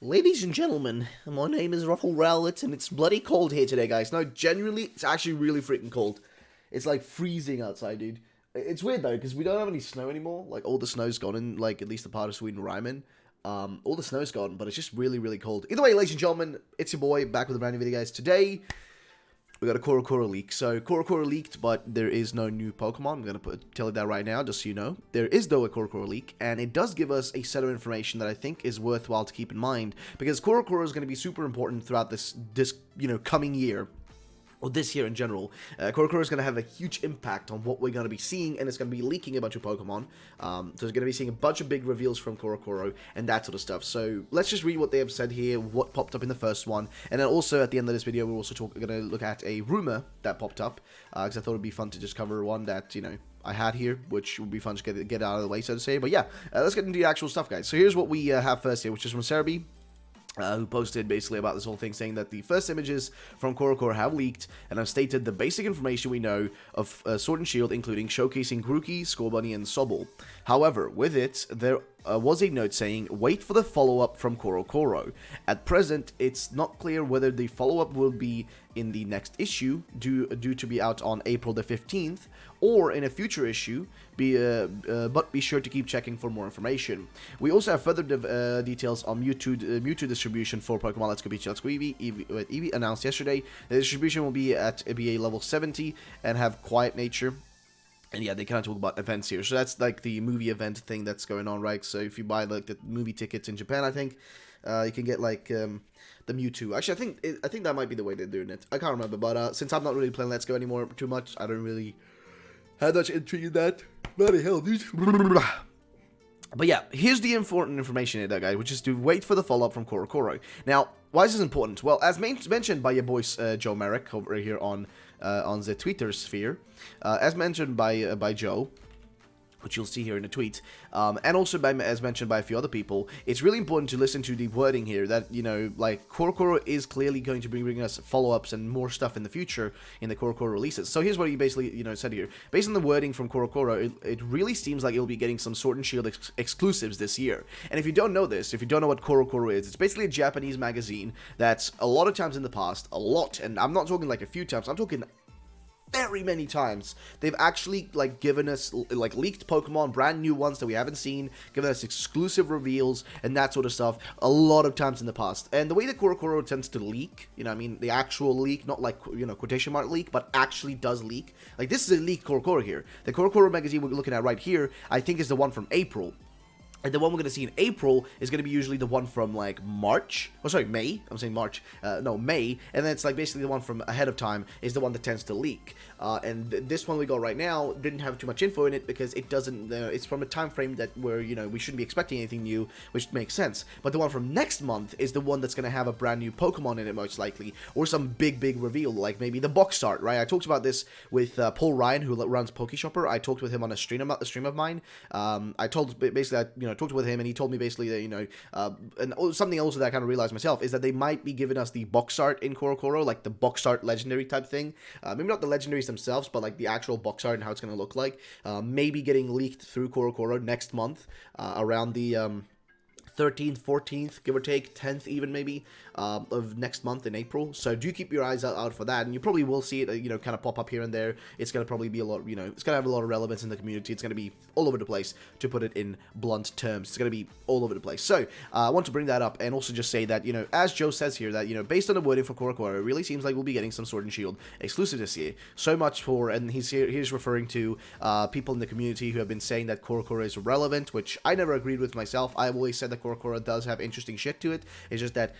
Ladies and gentlemen, my name is RuffledRowlit, and it's bloody cold here today, guys. No, genuinely, it's actually really freaking cold. It's like freezing outside, dude. It's weird though, because we don't have any snow anymore. Like, all the snow's gone in, like, at least the part of Sweden where I'm in. All the snow's gone, but it's just really, really cold. Either way, ladies and gentlemen, it's your boy, back with a brand new video, guys. Today, we got a Corocoro leak. So, Corocoro leaked, but there is no new Pokemon. I'm going to tell you that right now, just so you know. There is, though, a Corocoro leak, and it does give us a set of information that I think is worthwhile to keep in mind, because Corocoro is going to be super important throughout this coming year. Or this year in general. Corocoro is going to have a huge impact on what we're going to be seeing, and it's going to be leaking a bunch of Pokemon. So we're going to be seeing a bunch of big reveals from Corocoro and that sort of stuff. So let's just read what they have said here, what popped up in the first one, and then also at the end of this video we're also going to look at a rumor that popped up, because I thought it'd be fun to just cover one that, you know, I had here, which would be fun to get out of the way, so to say. But yeah, let's get into the actual stuff, guys. So here's what we have first here, which is from Cerebi. Who posted basically about this whole thing, saying that the first images from Corocoro have leaked and have stated the basic information we know of Sword and Shield, including showcasing Grookey, Scorbunny, and Sobble. However, with it, there was a note saying, wait for the follow-up from Corocoro. At present, it's not clear whether the follow-up will be in the next issue, due to be out on April the 15th, or in a future issue, but be sure to keep checking for more information. We also have further details on Mewtwo distribution for Pokemon Let's Go Peach, Let's Go Eevee. Eevee announced yesterday. The distribution will be at BA level 70 and have quiet nature. And yeah, they kind of talk about events here. So that's like the movie event thing that's going on, right? So if you buy like the movie tickets in Japan, I think you can get like the Mewtwo. Actually, I think that might be the way they're doing it. I can't remember, but since I'm not really playing Let's Go anymore too much, I don't really have much intrigue in that. Bloody hell, dude. But yeah, here's the important information here, though, guys, which is to wait for the follow-up from Corocoro. Now, why is this important? Well, as mentioned by your boy Joe Merrick over here on the Twitter sphere, as mentioned by Joe, which you'll see here in the tweet, and also as mentioned by a few other people, it's really important to listen to the wording here that, you know, like, Corocoro is clearly going to be bringing us follow-ups and more stuff in the future in the Corocoro releases. So here's what he basically, you know, said here. Based on the wording from Corocoro, it really seems like it'll be getting some Sword and Shield exclusives this year. And if you don't know this, if you don't know what Corocoro is, it's basically a Japanese magazine that's a lot of times in the past, and I'm not talking like a few times, I'm talking very many times, they've actually like given us like leaked Pokemon, brand new ones that we haven't seen, given us exclusive reveals and that sort of stuff a lot of times in the past. And the way that Corocoro tends to leak, you know, I mean, the actual leak, not like, you know, quotation mark leak, but actually does leak. Like, this is a leaked Corocoro here. The Corocoro magazine we're looking at right here, I think, is the one from April. And the one we're going to see in April is going to be usually the one from, like, March. Oh, sorry, May. I'm saying March. No, May. And then it's, like, basically the one from ahead of time is the one that tends to leak. And this one we got right now didn't have too much info in it because it doesn't, it's from a time frame that where, you know, we shouldn't be expecting anything new, which makes sense. But the one from next month is the one that's going to have a brand new Pokemon in it, most likely. Or some big reveal, like maybe the box art, right? I talked about this with Paul Ryan, who runs PokeShopper. I talked with him on a stream of mine. I told, basically, you know, talked with him, and he told me basically that, you know, and something also that I kind of realized myself is that they might be giving us the box art in Corocoro, like the box art legendary type thing. Maybe not the legendaries themselves, but like the actual box art and how it's going to look like. Maybe getting leaked through Corocoro next month, around the 13th, 14th, give or take, 10th even maybe, of next month in April. So do keep your eyes out for that, and you probably will see it, you know, kind of pop up here and there. It's going to probably be a lot, you know, it's going to have a lot of relevance in the community. It's going to be all over the place, to put it in blunt terms. It's going to be all over the place. So I want to bring that up and also just say that, you know, as Joe says here, that, you know, based on the wording for Corocoro, it really seems like we'll be getting some Sword and Shield exclusive this year. So much for, and he's referring to people in the community who have been saying that Corocoro is irrelevant, which I never agreed with myself. I've always said that Corocoro does have interesting shit to it. It's just that,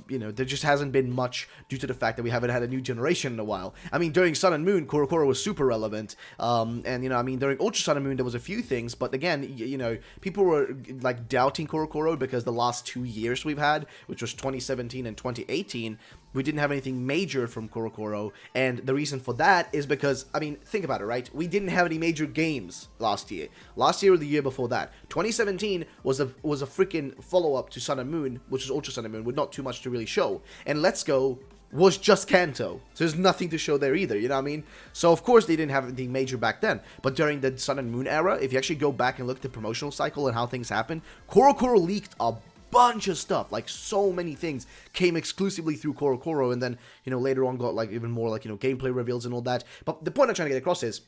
you know, there just hasn't been much due to the fact that we haven't had a new generation in a while. I mean, during Sun and Moon, Corocoro was super relevant. And, you know, I mean, during Ultra Sun and Moon, there was a few things, but again, you know, people were, like, doubting Corocoro because the last 2 years we've had, which was 2017 and 2018, we didn't have anything major from Corocoro, and the reason for that is because, I mean, think about it, right? We didn't have any major games last year. Last year or the year before that. 2017 was a freaking follow-up to Sun and Moon, which is Ultra Sun and Moon, with not too much to really show. And Let's Go was just Kanto. So there's nothing to show there either, you know what I mean? So of course they didn't have anything major back then. But during the Sun and Moon era, if you actually go back and look at the promotional cycle and how things happened, Corocoro leaked a bunch of stuff, like so many things came exclusively through Corocoro, and then, later on got like even more like, gameplay reveals and all that. But the point I'm trying to get across is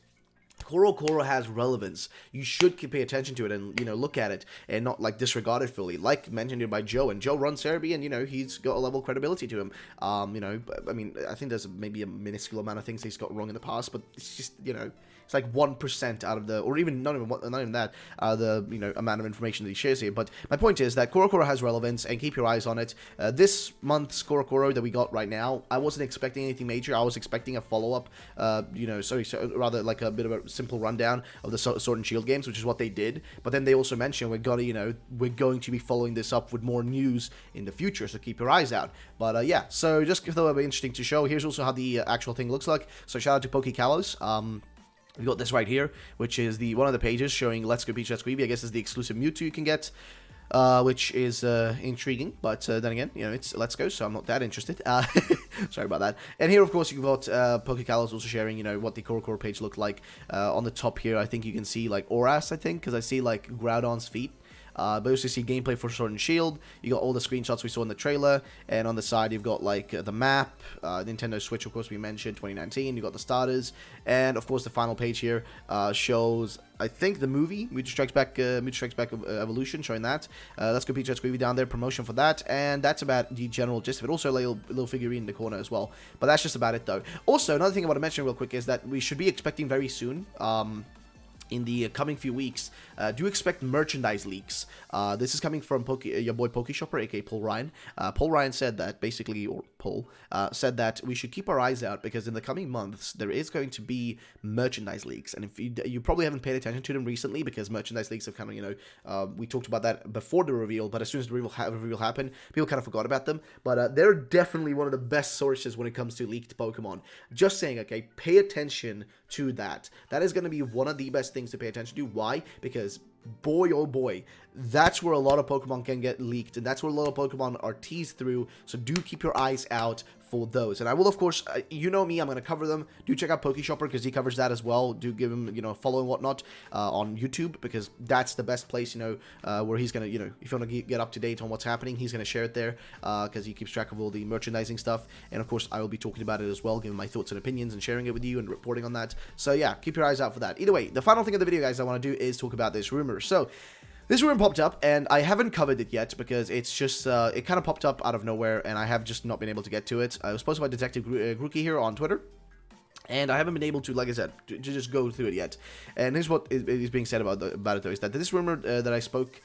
Corocoro has relevance. You should pay attention to it and, look at it and not, like, disregard it fully. Like mentioned here by Joe, and Joe runs Cerebi, and, he's got a level of credibility to him. I mean, I think there's maybe a minuscule amount of things he's got wrong in the past, but it's just, it's like 1% out of the, or even not even that, the, amount of information that he shares here. But my point is that Corocoro has relevance, and keep your eyes on it. This month's Corocoro that we got right now, I wasn't expecting anything major. I was expecting a follow-up, rather like a bit of a simple rundown of the Sword and Shield games, which is what they did. But then they also mentioned we're going to be following this up with more news in the future, so keep your eyes out. But yeah, so just thought it'd be interesting to show. Here's also how the actual thing looks like. So shout out to PokeCalos. We got this right here, which is one of the pages showing Let's Go Peach, Let's Go Eevee. I guess is the exclusive Mewtwo you can get, which is intriguing. But then again, it's Let's Go, so I'm not that interested. Sorry about that. And here, of course, you've got PokeCalos also sharing, what the Corocoro page looked like. On the top here, I think you can see like Oras, I think, because I see like Groudon's feet. But you also see gameplay for Sword and Shield. You got all the screenshots we saw in the trailer, and on the side you've got like the map, Nintendo Switch, of course, we mentioned 2019. You got the starters, and of course the final page here shows, I think, the movie Mewtwo Strikes Back Evolution, showing that. Let's Go Peach, Let's Go Eevee down there, promotion for that, and that's about the general gist of it. Also a little figurine in the corner as well, but that's just about it though. Also, another thing I want to mention real quick is that we should be expecting very soon, in the coming few weeks, do expect merchandise leaks. This is coming from your boy PokeShopper, aka Paul Ryan. Paul Ryan said that, basically, or Paul, said that we should keep our eyes out, because in the coming months, there is going to be merchandise leaks. And if you probably haven't paid attention to them recently, because merchandise leaks have kind of, we talked about that before the reveal, but as soon as the reveal happened, people kind of forgot about them. But they're definitely one of the best sources when it comes to leaked Pokemon. Just saying, okay, pay attention to that. That is going to be one of the best things to pay attention to. Why? Because boy, oh boy, that's where a lot of Pokemon can get leaked, and that's where a lot of Pokemon are teased through, so do keep your eyes out for those. And I will, of course, you know me, I'm going to cover them. Do check out PokeShopper, because he covers that as well. Do give him, a follow and whatnot on YouTube, because that's the best place, where he's going to, if you want to get up to date on what's happening, he's going to share it there, because he keeps track of all the merchandising stuff. And, of course, I will be talking about it as well, giving my thoughts and opinions and sharing it with you and reporting on that. So, yeah, keep your eyes out for that. Either way, the final thing of the video, guys, I want to do is talk about this rumor. So, this rumor popped up, and I haven't covered it yet, because it's just, it kind of popped up out of nowhere, and I have just not been able to get to it. I was posted by Detective Grookey here on Twitter, and I haven't been able to, like I said, to just go through it yet. And here's what is being said about it, though, is that this rumor that I spoke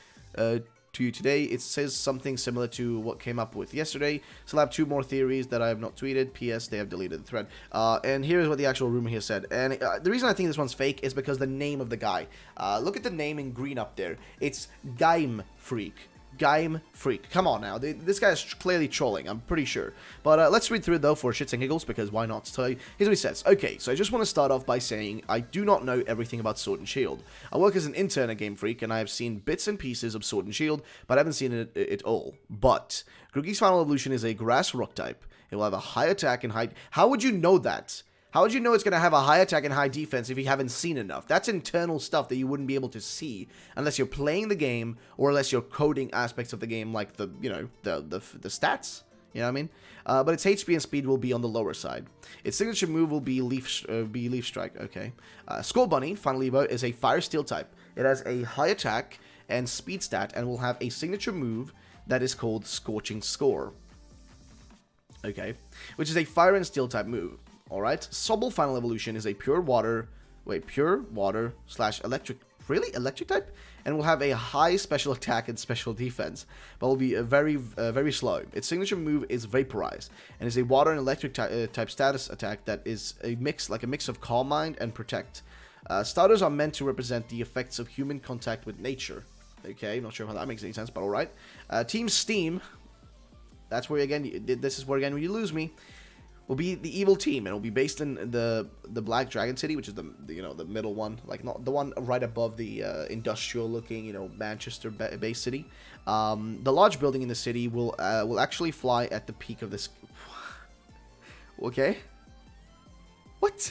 to you today, it says something similar to what came up with yesterday. So I have two more theories that I have not tweeted. P.S. They have deleted the thread. And here's what the actual rumor here said. And the reason I think this one's fake is because the name of the guy. Look at the name in green up there. It's Game Freak. Game Freak. Come on now. This guy is clearly trolling, I'm pretty sure. But let's read through it, though, for shits and giggles, because why not? So here's what he says. Okay, so I just want to start off by saying I do not know everything about Sword and Shield. I work as an intern at Game Freak, and I have seen bits and pieces of Sword and Shield, but I haven't seen it all. But Grookey's final evolution is a grass rock type. It will have a high attack and high... How would you know that? How would you know it's going to have a high attack and high defense if you haven't seen enough? That's internal stuff that you wouldn't be able to see unless you're playing the game, or unless you're coding aspects of the game, like the stats. You know what I mean? But its HP and speed will be on the lower side. Its signature move will be Leaf Strike. Okay. Skull Bunny, Final Evo, is a Fire Steel type. It has a high attack and speed stat, and will have a signature move that is called Scorching Score. Okay. Which is a Fire and Steel type move. Alright, Sobble Final Evolution is a pure water / electric, really? Electric type? And will have a high special attack and special defense, but will be very slow. Its signature move is Vaporize, and is a water and electric type status attack that is a mix of Calm Mind and Protect. Starters are meant to represent the effects of human contact with nature. Okay, not sure how that makes any sense, but alright. Team Steam, that's where, again, this is where, again, you lose me. Will be the evil team, and it will be based in the Black Dragon City, which is the middle one, like not the one right above the industrial looking Manchester based city. The large building in the city will actually fly at the peak of this. Okay, what?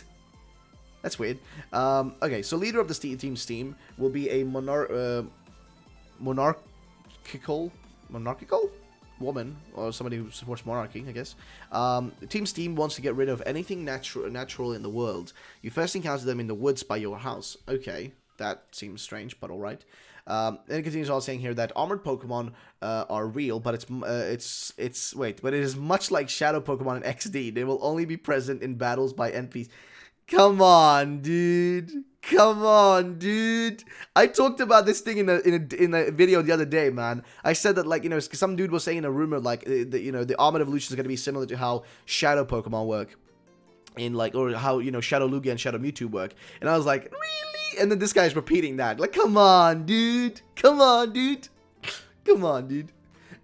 That's weird. Okay, so leader of the team Steam will be a monarchical monarchical woman, or somebody who supports monarchy, I guess. Team Steam wants to get rid of anything natural in the world. You first encounter them in the woods by your house. Okay, that seems strange, but alright. And it continues on saying here that armored Pokemon are real, but but it is much like Shadow Pokemon in XD. They will only be present in battles by NPCs. Come on, dude. Come on, dude. I talked about this thing in a video the other day, man. I said that, like, you know, some dude was saying in a rumor, like, you know, the armored evolution is going to be similar to how Shadow Pokemon work. In, like, or how, you know, Shadow Lugia and Shadow Mewtwo work. And I was like, really? And then this guy's repeating that. Like, come on, dude. Come on, dude. Come on, dude.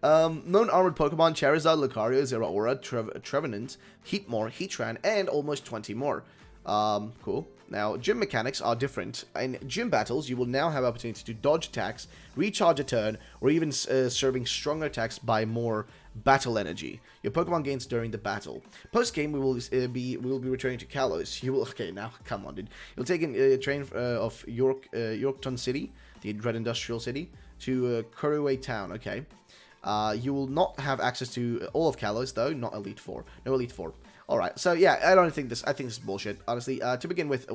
Known armored Pokemon: Charizard, Lucario, Zeraora, Trevenant, Heatmor, Heatran, and almost 20 more. Cool. Now, gym mechanics are different. In gym battles, you will now have opportunity to dodge attacks, recharge a turn, or even serving stronger attacks by more battle energy. Your Pokemon gains during the battle. Post game, we will be returning to Kalos. You will okay now. Come on, dude. You'll take a train of Yorkton City, the Dread Industrial City, to Corocoro Town. Okay. You will not have access to all of Kalos though. Not Elite Four. No Elite Four. Alright, so yeah, I think this is bullshit, honestly. To begin with,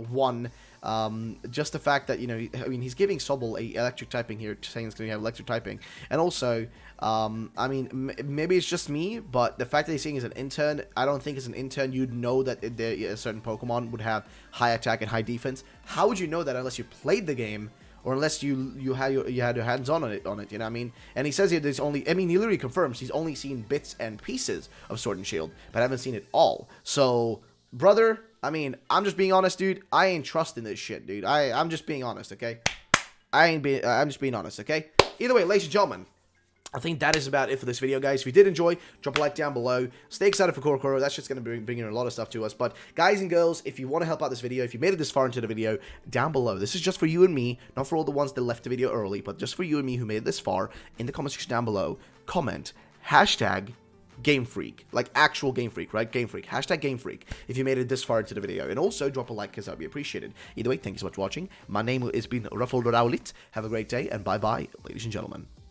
just the fact that, you know, I mean, he's giving Sobble a electric typing here, saying it's going to have electric typing. And also, I mean, maybe it's just me, but the fact that he's saying he's an intern, I don't think as an intern you'd know that a certain Pokemon would have high attack and high defense. How would you know that unless you played the game? Or unless you had your hands on it, you know what I mean? And he says here there's only, I mean, he literally confirms he's only seen bits and pieces of Sword and Shield, but haven't seen it all. So, brother, I mean, I'm just being honest, dude. I ain't trusting this shit, dude. I'm just being honest, okay? I'm just being honest, okay? Either way, ladies and gentlemen, I think that is about it for this video, guys. If you did enjoy, drop a like down below. Stay excited for Corocoro. That's just going to bring in a lot of stuff to us. But, guys and girls, if you want to help out this video, if you made it this far into the video, down below. This is just for you and me, not for all the ones that left the video early, but just for you and me who made it this far. In the comment section down below, comment hashtag Game Freak, like actual Game Freak, right? Game Freak, hashtag Game Freak, if you made it this far into the video. And also, drop a like, because that would be appreciated. Either way, thank you so much for watching. My name has been RuffledRowlit. Have a great day, and bye-bye, ladies and gentlemen.